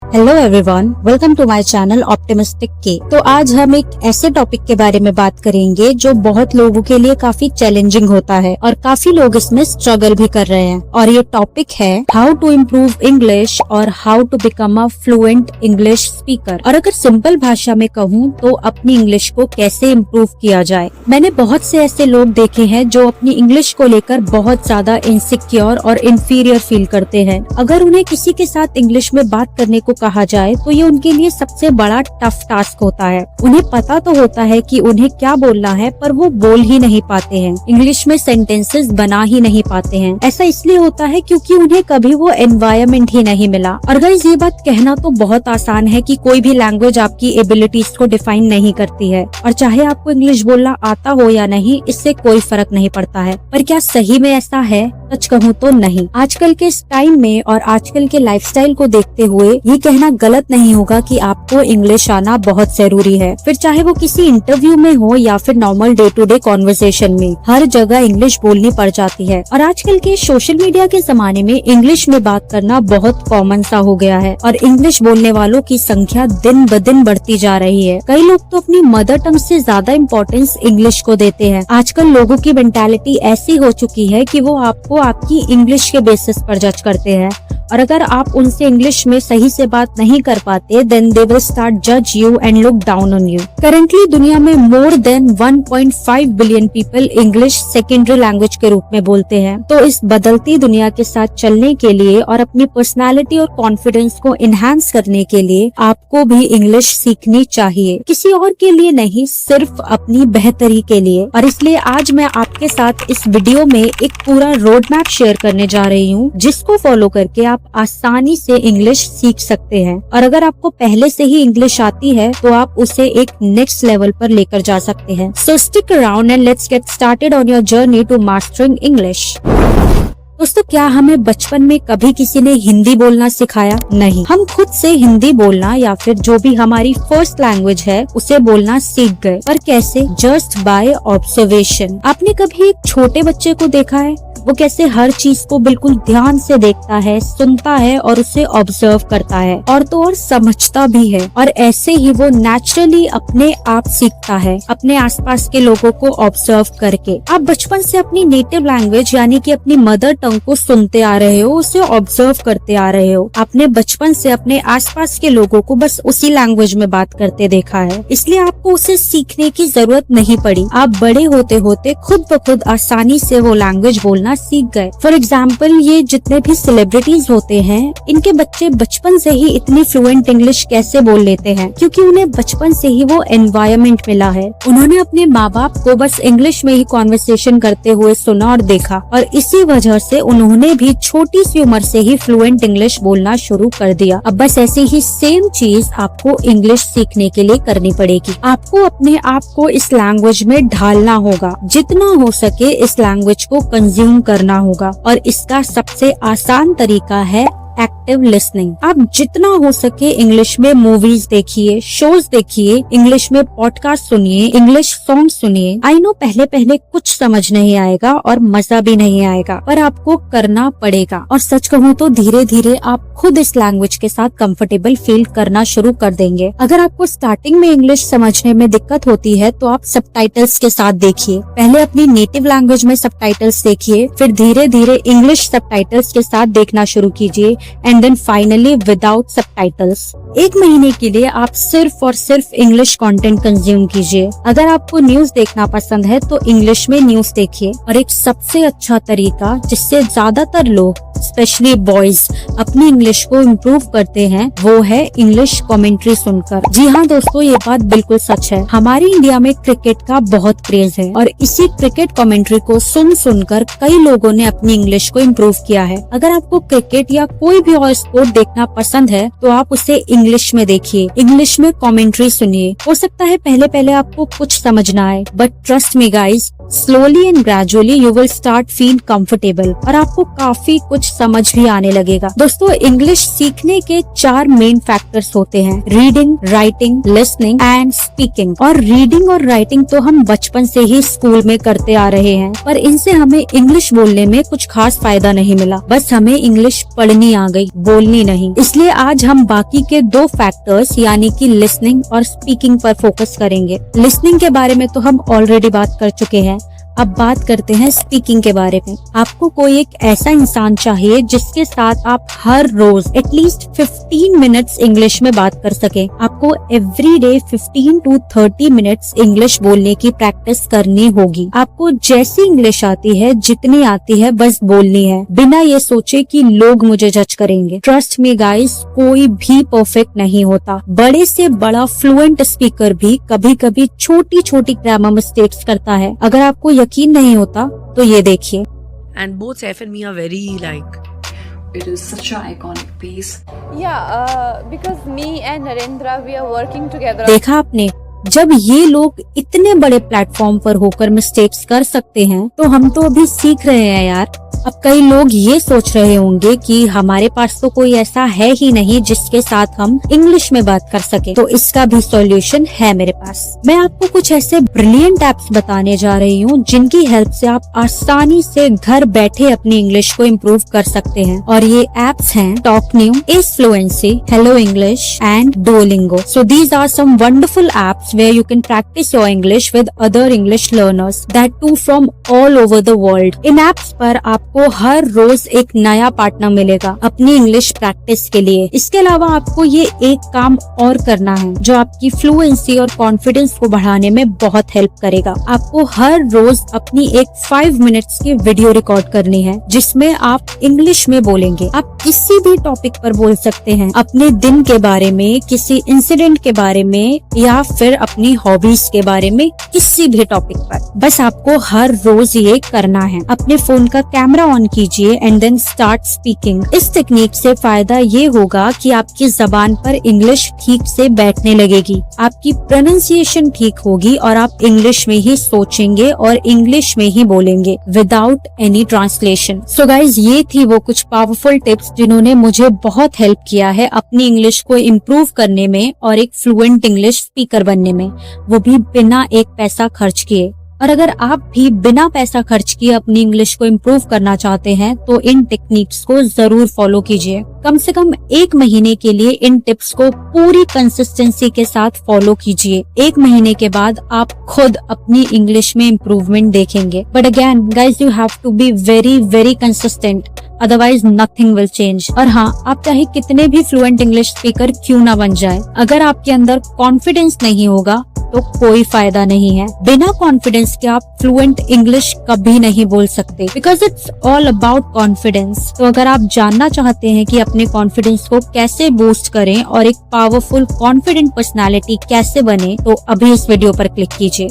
Hello everyone, welcome to my channel optimistic के। तो आज हम एक ऐसे टॉपिक के बारे में बात करेंगे जो बहुत लोगों के लिए काफी चैलेंजिंग होता है और काफी लोग इसमें स्ट्रगल भी कर रहे हैं। और ये टॉपिक है हाउ टू इम्प्रूव इंग्लिश और how to become a fluent English speaker. और अगर सिंपल भाषा में कहूँ तो अपनी इंग्लिश को कैसे इम्प्रूव किया जाए। मैंने बहुत से ऐसे लोग देखे हैं जो अपनी इंग्लिश को लेकर बहुत ज्यादा इनसिक्योर और इंफीरियर फील करते हैं। अगर उन्हें किसी के साथ इंग्लिश में बात करने को कहा जाए तो ये उनके लिए सबसे बड़ा टफ टास्क होता है। उन्हें पता तो होता है कि उन्हें क्या बोलना है, पर वो बोल ही नहीं पाते हैं, इंग्लिश में सेंटेंसेस बना ही नहीं पाते हैं। ऐसा इसलिए होता है क्योंकि उन्हें कभी वो एनवायरनमेंट ही नहीं मिला। और गाइस, ये बात कहना तो बहुत आसान है कि कोई भी लैंग्वेज आपकी एबिलिटीज को डिफाइन नहीं करती है, और चाहे आपको इंग्लिश बोलना आता हो या नहीं, इससे कोई फर्क नहीं पड़ता है। पर क्या सही में ऐसा है? सच कहूँ तो नहीं। आजकल के इस टाइम में और आजकल के लाइफस्टाइल को देखते हुए ये कहना गलत नहीं होगा कि आपको इंग्लिश आना बहुत जरूरी है। फिर चाहे वो किसी इंटरव्यू में हो या फिर normal day to day conversation में, हर जगह इंग्लिश बोलनी पड़ जाती है। और आजकल के सोशल मीडिया के जमाने में इंग्लिश में बात करना बहुत कॉमन सा हो गया है और इंग्लिश बोलने वालों की संख्या दिन ब दिन बढ़ती जा रही है। कई लोग तो अपनी मदर टंग से ज्यादा इम्पोर्टेंस इंग्लिश को देते हैं। आजकल लोगों की मेंटालिटी ऐसी हो चुकी है कि वो आपको आपकी इंग्लिश के बेसिस पर जज करते हैं, और अगर आप उनसे इंग्लिश में सही से बात नहीं कर पाते, देन दे विल स्टार्ट जज you and look down on you. Currently दुनिया में more than 1.5 billion people English secondary language के रूप में बोलते हैं। तो इस बदलती दुनिया के साथ चलने के लिए और अपनी पर्सनालिटी और कॉन्फिडेंस को इनहेंस करने के लिए आपको भी इंग्लिश सीखनी चाहिए, किसी और के लिए नहीं, सिर्फ अपनी बेहतरी के लिए। और इसलिए आज मैं आपके साथ इस वीडियो में एक पूरा रोड मैप शेयर करने जा रही हूँ, जिसको फॉलो करके आप आसानी से इंग्लिश सीख सकते हैं। और अगर आपको पहले से ही इंग्लिश आती है तो आप उसे एक नेक्स्ट लेवल पर लेकर जा सकते हैं। So stick around and let's get started on your journey to mastering English. दोस्तों, क्या हमें बचपन में कभी किसी ने हिंदी बोलना सिखाया? नहीं, हम खुद से हिंदी बोलना या फिर जो भी हमारी फर्स्ट लैंग्वेज है उसे बोलना सीख गए। पर कैसे? Just by observation. आपने कभी एक छोटे बच्चे को देखा है? वो कैसे हर चीज को बिल्कुल ध्यान से देखता है, सुनता है और उसे ऑब्जर्व करता है, और तो और समझता भी है। और ऐसे ही वो नेचुरली अपने आप सीखता है, अपने आसपास के लोगों को ऑब्जर्व करके। आप बचपन से अपनी नेटिव लैंग्वेज यानी कि अपनी मदर टंग को सुनते आ रहे हो, उसे ऑब्जर्व करते आ रहे हो। आपने बचपन से अपने आसपास के लोगों को बस उसी लैंग्वेज में बात करते देखा है, इसलिए आपको उसे सीखने की जरूरत नहीं पड़ी। आप बड़े होते होते खुद ब खुद आसानी से वो लैंग्वेज बोलना सीख गए। फॉर एग्जाम्पल, ये जितने भी सेलिब्रिटीज होते हैं, इनके बच्चे बचपन से ही इतनी फ्लुएंट इंग्लिश कैसे बोल लेते हैं? क्योंकि उन्हें बचपन से ही वो एनवायरनमेंट मिला है। उन्होंने अपने माँ बाप को बस इंग्लिश में ही कॉन्वर्सेशन करते हुए सुना और देखा, और इसी वजह से उन्होंने भी छोटी सी उम्र से ही फ्लुएंट इंग्लिश बोलना शुरू कर दिया। अब बस ऐसे ही सेम चीज आपको इंग्लिश सीखने के लिए करनी पड़ेगी। आपको अपने आप को इस लैंग्वेज में ढालना होगा, जितना हो सके इस लैंग्वेज को कंज्यूम करना होगा। और इसका सबसे आसान तरीका है एक्टिव लिसनिंग। आप जितना हो सके इंग्लिश में मूवीज देखिए, शोज देखिए, इंग्लिश में पॉडकास्ट सुनिए, इंग्लिश सॉन्ग सुनिए। आई नो पहले पहले कुछ समझ नहीं आएगा और मजा भी नहीं आएगा, पर आपको करना पड़ेगा। और सच कहूँ तो धीरे धीरे आप खुद इस लैंग्वेज के साथ कंफर्टेबल फील करना शुरू कर देंगे। अगर आपको स्टार्टिंग में इंग्लिश समझने में दिक्कत होती है तो आप सबटाइटल्स के साथ देखिए। पहले अपनी नेटिव लैंग्वेज में सबटाइटल्स देखिए, फिर धीरे धीरे इंग्लिश सबटाइटल्स के साथ देखना शुरू कीजिए, and then finally without subtitles. 1 महीने के लिए आप सिर्फ और सिर्फ इंग्लिश कंटेंट कंज्यूम कीजिए। अगर आपको न्यूज देखना पसंद है तो इंग्लिश में न्यूज देखिए। और एक सबसे अच्छा तरीका जिससे ज्यादातर लोग, स्पेशली बॉयज, अपनी इंग्लिश को इम्प्रूव करते हैं, वो है इंग्लिश कमेंट्री सुनकर। जी हाँ दोस्तों, ये बात बिल्कुल सच है। हमारी इंडिया में क्रिकेट का बहुत क्रेज है, और इसी क्रिकेट कमेंट्री को सुन सुनकर कई लोगों ने अपनी इंग्लिश को इम्प्रूव किया है। अगर आपको क्रिकेट या कोई भी और स्पोर्ट देखना पसंद है तो आप उसे इंग्लिश में देखिए, इंग्लिश में कमेंट्री सुनिए। हो सकता है पहले पहले आपको कुछ समझ ना आए, but trust me guys, slowly and gradually you will start feel comfortable और आपको काफी कुछ समझ भी आने लगेगा। दोस्तों, इंग्लिश सीखने के 4 मेन फैक्टर्स होते हैं, reading, writing, listening and speaking. और रीडिंग और राइटिंग तो हम बचपन से ही स्कूल में करते आ रहे हैं, पर इनसे हमें इंग्लिश बोलने में कुछ खास फायदा नहीं मिला। बस हमें इंग्लिश पढ़नी आ गई, बोलनी नहीं। इसलिए आज हम बाकी के 2 फैक्टर्स यानी कि लिसनिंग और स्पीकिंग पर फोकस करेंगे। लिसनिंग के बारे में तो हम ऑलरेडी बात कर चुके हैं। अब बात करते हैं स्पीकिंग के बारे में। आपको कोई एक ऐसा इंसान चाहिए जिसके साथ आप हर रोज एटलीस्ट 15 मिनट्स इंग्लिश में बात कर सके। आपको every day 15 to 30 minutes English बोलने की प्रैक्टिस करनी होगी। आपको जैसी इंग्लिश आती है, जितनी आती है, बस बोलनी है, बिना ये सोचे कि लोग मुझे जज करेंगे। ट्रस्ट मी गाइस, कोई भी परफेक्ट नहीं होता। बड़े से बड़ा फ्लुएंट स्पीकर भी कभी कभी छोटी छोटी ग्रामर मिस्टेक्स करता है। अगर आपको यकीन नहीं होता तो ये देखिए। And both Saif and me are very like, it is such an iconic piece. Yeah, because me and Narendra, we are working together. देखा आपने, जब ये लोग इतने बड़े प्लेटफॉर्म पर होकर मिस्टेक्स कर सकते हैं तो हम तो अभी सीख रहे हैं यार। अब कई लोग ये सोच रहे होंगे कि हमारे पास तो कोई ऐसा है ही नहीं जिसके साथ हम इंग्लिश में बात कर सके, तो इसका भी सॉल्यूशन है मेरे पास। मैं आपको कुछ ऐसे ब्रिलियंट एप्स बताने जा रही हूँ जिनकी हेल्प से आप आसानी से घर बैठे अपनी इंग्लिश को इम्प्रूव कर सकते हैं। और ये एप्स हैं Talk New, S Fluency, Hello English and Duolingo. So these are some wonderful apps where you can practice your English with other English learners, that too from all over the world. In apps पर आपको हर रोज एक नया partner मिलेगा अपनी English practice के लिए। इसके अलावा आपको ये एक काम और करना है जो आपकी फ्लुएंसी और कॉन्फिडेंस को बढ़ाने में बहुत हेल्प करेगा। आपको हर रोज अपनी एक 5 मिनट्स की वीडियो रिकॉर्ड करनी है जिसमें आप इंग्लिश में बोलेंगे। आप किसी भी टॉपिक पर बोल सकते हैं, अपने दिन के बारे में, किसी इंसिडेंट के बारे में, या फिर अपनी हॉबीज के बारे में, किसी भी टॉपिक पर। बस आपको हर रोज ये करना है। अपने फोन का कैमरा ऑन कीजिए एंड देन स्टार्ट स्पीकिंग। इस टेक्निक से फायदा ये होगा कि आपकी जबान पर इंग्लिश ठीक से बैठने लगेगी, आपकी प्रोनाउंसिएशन ठीक होगी और आप इंग्लिश में ही सोचेंगे और इंग्लिश में ही बोलेंगे without any translation. So guys, ये थी वो कुछ पावरफुल टिप्स जिन्होंने मुझे बहुत हेल्प किया है अपनी इंग्लिश को इम्प्रूव करने में और एक फ्लुएंट इंग्लिश स्पीकर बनने में, वो भी बिना एक पैसा खर्च किए। और अगर आप भी बिना पैसा खर्च किए अपनी इंग्लिश को इम्प्रूव करना चाहते हैं तो इन टेक्निक्स को जरूर फॉलो कीजिए। कम से कम 1 महीने के लिए इन टिप्स को पूरी कंसिस्टेंसी के साथ फॉलो कीजिए। 1 महीने के बाद आप खुद अपनी इंग्लिश में इम्प्रूवमेंट देखेंगे। But again guys, you have to be very very consistent, otherwise nothing will change. और हाँ, आप चाहे कितने भी फ्लुएंट इंग्लिश स्पीकर क्यों ना बन जाए, अगर आपके अंदर कॉन्फिडेंस नहीं होगा तो कोई फायदा नहीं है। बिना कॉन्फिडेंस के आप फ्लुएंट इंग्लिश कभी नहीं बोल सकते, because it's all about confidence. तो अगर आप जानना चाहते हैं कि अपने कॉन्फिडेंस को कैसे बूस्ट करें और एक पावरफुल कॉन्फिडेंट पर्सनालिटी कैसे बने, तो अभी इस वीडियो पर क्लिक कीजिए।